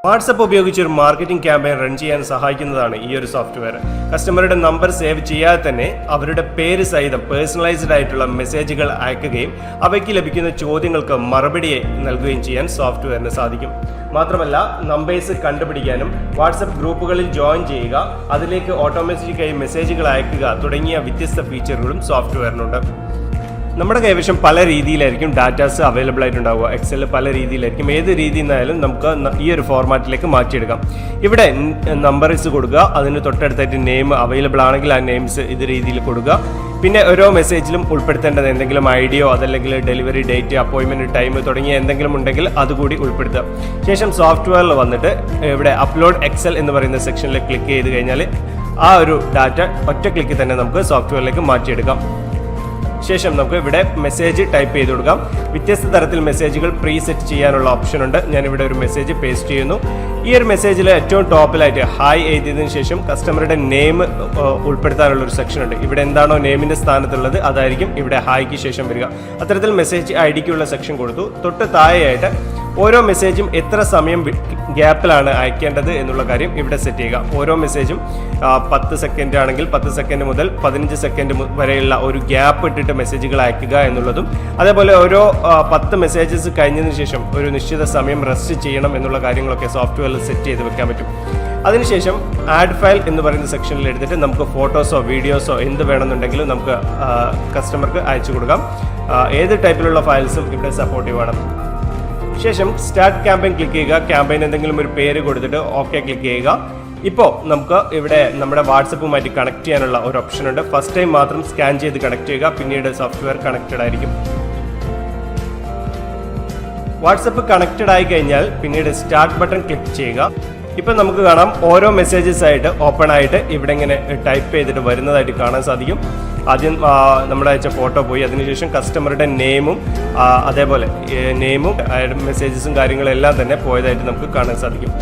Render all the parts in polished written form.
WhatsApp ഉപയോഗിച്ച് ഒരു marketing campaign run ചെയ്യാൻ സഹായിക്കുന്നതാണ് ഈ ഒരു സോഫ്റ്റ്വെയർ. കസ്റ്റമറുടെ നമ്പർ സേവ് ചെയ്യാതെ തന്നെ അവരുടെ പേര് സഹിതം പേഴ്സണലൈസ്ഡ് ആയിട്ടുള്ള മെസ്സേജുകൾ അയക്കുകയും അവയ്ക്ക് ലഭിക്കുന്ന ചോദ്യങ്ങൾക്ക് മറുപടി നൽകുകയും ചെയ്യാൻ സോഫ്റ്റ്വെയറിന് സാധിക്കും. മാത്രമല്ല, നമ്പേഴ്സ് കണ്ടുപിടിക്കാനും വാട്സപ്പ് ഗ്രൂപ്പുകളിൽ ജോയിൻ ചെയ്യുക, അതിലേക്ക് ഓട്ടോമാറ്റിക്കായി മെസ്സേജുകൾ അയക്കുക തുടങ്ങിയ വ്യത്യസ്ത ഫീച്ചറുകളും സോഫ്റ്റ്വെയറിനുണ്ട്. നമ്മുടെ കൈവശം പല രീതിയിലായിരിക്കും ഡാറ്റാസ് അവൈലബിൾ ആയിട്ടുണ്ടാവുക. എക്സലിൽ പല രീതിയിലായിരിക്കും. ഏത് രീതിയിൽ നിന്നായാലും നമുക്ക് ഈ ഒരു ഫോർമാറ്റിലേക്ക് മാറ്റിയെടുക്കാം. ഇവിടെ നമ്പേഴ്സ് കൊടുക്കുക, അതിന് തൊട്ടടുത്തായിട്ട് നെയിം അവൈലബിൾ ആണെങ്കിൽ ആ നെയിംസ് ഇത് രീതിയിൽ കൊടുക്കുക. പിന്നെ ഓരോ മെസ്സേജിലും ഉൾപ്പെടുത്തേണ്ടത് എന്തെങ്കിലും ഐഡിയോ അതല്ലെങ്കിൽ ഡെലിവറി ഡേറ്റ്, അപ്പോയിൻമെൻറ്റ് ടൈം തുടങ്ങിയ എന്തെങ്കിലും ഉണ്ടെങ്കിൽ അതുകൂടി ഉൾപ്പെടുത്തുക. ശേഷം സോഫ്റ്റ്വെയറിൽ വന്നിട്ട് ഇവിടെ അപ്ലോഡ് എക്സൽ എന്ന് പറയുന്ന സെക്ഷനിൽ ക്ലിക്ക് ചെയ്ത് കഴിഞ്ഞാൽ ആ ഒരു ഡാറ്റ ഒറ്റ ക്ലിക്കിൽ തന്നെ നമുക്ക് സോഫ്റ്റ്വെയറിലേക്ക് മാറ്റിയെടുക്കാം. ശേഷം നമുക്ക് ഇവിടെ മെസ്സേജ് ടൈപ്പ് ചെയ്ത് കൊടുക്കാം. വ്യത്യസ്ത തരത്തിൽ മെസ്സേജുകൾ പ്രീ സെറ്റ് ചെയ്യാനുള്ള ഓപ്ഷൻ ഉണ്ട്. ഞാനിവിടെ ഒരു മെസ്സേജ് പേസ്റ്റ് ചെയ്യുന്നു. ഈ ഒരു മെസ്സേജിൽ ഏറ്റവും ടോപ്പിലായിട്ട് ഹായ് എഴുതിയതിനു ശേഷം കസ്റ്റമറുടെ നെയിം ഉൾപ്പെടുത്താനുള്ള ഒരു സെക്ഷൻ ഉണ്ട്. ഇവിടെ എന്താണോ നെയിമിൻ്റെ സ്ഥാനത്തുള്ളത് അതായിരിക്കും ഇവിടെ ഹായ്ക്ക് ശേഷം വരിക. അത്തരത്തിൽ മെസ്സേജ് ഐ ഡിക്കുള്ള സെക്ഷൻ കൊടുത്തു. തൊട്ട് താഴെയായിട്ട് ഓരോ മെസ്സേജും എത്ര സമയം ഗ്യാപ്പിലാണ് അയക്കേണ്ടത് എന്നുള്ള കാര്യം ഇവിടെ സെറ്റ് ചെയ്യുക. ഓരോ മെസ്സേജും 10 സെക്കൻഡ് ആണെങ്കിൽ 10 സെക്കൻഡ് മുതൽ 15 സെക്കൻഡ് വരെയുള്ള ഒരു ഗ്യാപ്പ് ഇട്ടിട്ട് മെസ്സേജുകൾ അയക്കുക എന്നുള്ളതും, അതേപോലെ ഓരോ 10 മെസ്സേജസ് കഴിഞ്ഞതിന് ശേഷം ഒരു നിശ്ചിത സമയം റെസ്റ്റ് ചെയ്യണം എന്നുള്ള കാര്യങ്ങളൊക്കെ സോഫ്റ്റ്വെയറിൽ സെറ്റ് ചെയ്ത് വെക്കാൻ പറ്റും. അതിനുശേഷം ആഡ് ഫയൽ എന്ന് പറയുന്ന സെക്ഷനിൽ എടുത്തിട്ട് നമുക്ക് ഫോട്ടോസോ വീഡിയോസോ എന്ത് വേണമെന്നുണ്ടെങ്കിലും നമുക്ക് കസ്റ്റമർക്ക് അയച്ചു കൊടുക്കാം. ഏത് ടൈപ്പിലുള്ള ഫയൽസും ഇവിടെ സപ്പോർട്ടീവ് ആണ്. ശേഷം സ്റ്റാർട്ട് ക്യാമ്പയിൻ ക്ലിക്ക് ചെയ്യുക. ക്യാമ്പയിൻ എന്തെങ്കിലും ഒരു പേര് കൊടുത്തിട്ട് ഓക്കെ ക്ലിക്ക് ചെയ്യുക. ഇപ്പോൾ നമുക്ക് ഇവിടെ നമ്മുടെ വാട്സപ്പുമായിട്ട് കണക്ട് ചെയ്യാനുള്ള ഒരു ഓപ്ഷൻ ഉണ്ട്. ഫസ്റ്റ് ടൈം മാത്രം സ്കാൻ ചെയ്ത് കണക്ട് ചെയ്യുക, പിന്നീട് സോഫ്റ്റ്വെയർ കണക്റ്റഡ് ആയിരിക്കും. വാട്സപ്പ് കണക്റ്റഡ് ആയി കഴിഞ്ഞാൽ പിന്നീട് സ്റ്റാർട്ട് ബട്ടൺ ക്ലിക്ക് ചെയ്യുക. ഇപ്പം നമുക്ക് കാണാം ഓരോ മെസ്സേജസ് ആയിട്ട് ഓപ്പൺ ആയിട്ട് ഇവിടെ ഇങ്ങനെ ടൈപ്പ് ചെയ്തിട്ട് വരുന്നതായിട്ട് കാണാൻ സാധിക്കും. ആദ്യം നമ്മൾ അയച്ച ഫോട്ടോ പോയി, അതിനുശേഷം കസ്റ്റമറുടെ നെയിമും അതേപോലെ നെയിമും മെസ്സേജസും കാര്യങ്ങളും എല്ലാം തന്നെ പോയതായിട്ട് നമുക്ക് കാണാൻ സാധിക്കും.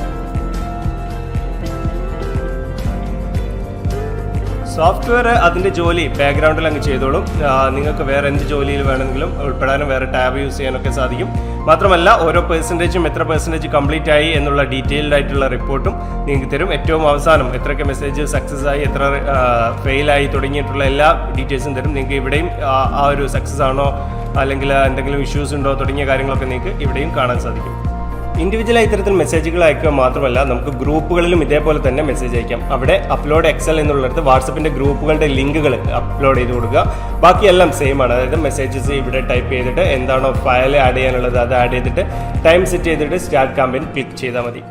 സോഫ്റ്റ്വെയർ അതിൻ്റെ ജോലി ബാക്ക്ഗ്രൗണ്ടിൽ അങ്ങ് ചെയ്തോളും. നിങ്ങൾക്ക് വേറെ എന്ത് ജോലിയിൽ വേണമെങ്കിലും ഉൾപ്പെടാനും വേറെ ടാബ് യൂസ് ചെയ്യാനൊക്കെ സാധിക്കും. മാത്രമല്ല, ഓരോ പെർസെൻറ്റേജും എത്ര പെർസെൻറ്റേജ് കംപ്ലീറ്റ് ആയി എന്നുള്ള ഡീറ്റെയിൽഡ് ആയിട്ടുള്ള റിപ്പോർട്ടും നിങ്ങൾക്ക് തരും. ഏറ്റവും അവസാനം എത്രയൊക്കെ മെസ്സേജ് സക്സസ് ആയി, എത്ര ഫെയിലായി തുടങ്ങിയിട്ടുള്ള എല്ലാ ഡീറ്റെയിൽസും തരും. നിങ്ങൾക്ക് ഇവിടെയും ആ ഒരു സക്സസ് ആണോ അല്ലെങ്കിൽ എന്തെങ്കിലും ഇഷ്യൂസ് ഉണ്ടോ തുടങ്ങിയ കാര്യങ്ങളൊക്കെ നിങ്ങൾക്ക് ഇവിടെയും കാണാൻ സാധിക്കും. ഇൻഡിവിജ്വലായി ഇത്തരത്തിൽ മെസ്സേജുകൾ അയക്കുക മാത്രമല്ല, നമുക്ക് ഗ്രൂപ്പുകളിലും ഇതേപോലെ തന്നെ മെസ്സേജ് അയക്കാം. അവിടെ അപ്ലോഡ് എക്സൽ എന്നുള്ളിടത്ത് വാട്സപ്പിൻ്റെ ഗ്രൂപ്പുകളുടെ ലിങ്കുകൾ അപ്ലോഡ് ചെയ്ത് കൊടുക്കുക. ബാക്കിയെല്ലാം സെയിം ആണ്. അതായത് മെസ്സേജസ് ഇവിടെ ടൈപ്പ് ചെയ്തിട്ട് എന്താണോ ഫയൽ ആഡ് ചെയ്യാനുള്ളത് അത് ആഡ് ചെയ്തിട്ട് ടൈം സെറ്റ് ചെയ്തിട്ട് സ്റ്റാർട്ട് ക്യാമ്പയിൻ ക്ലിക്ക് ചെയ്താൽ മതി.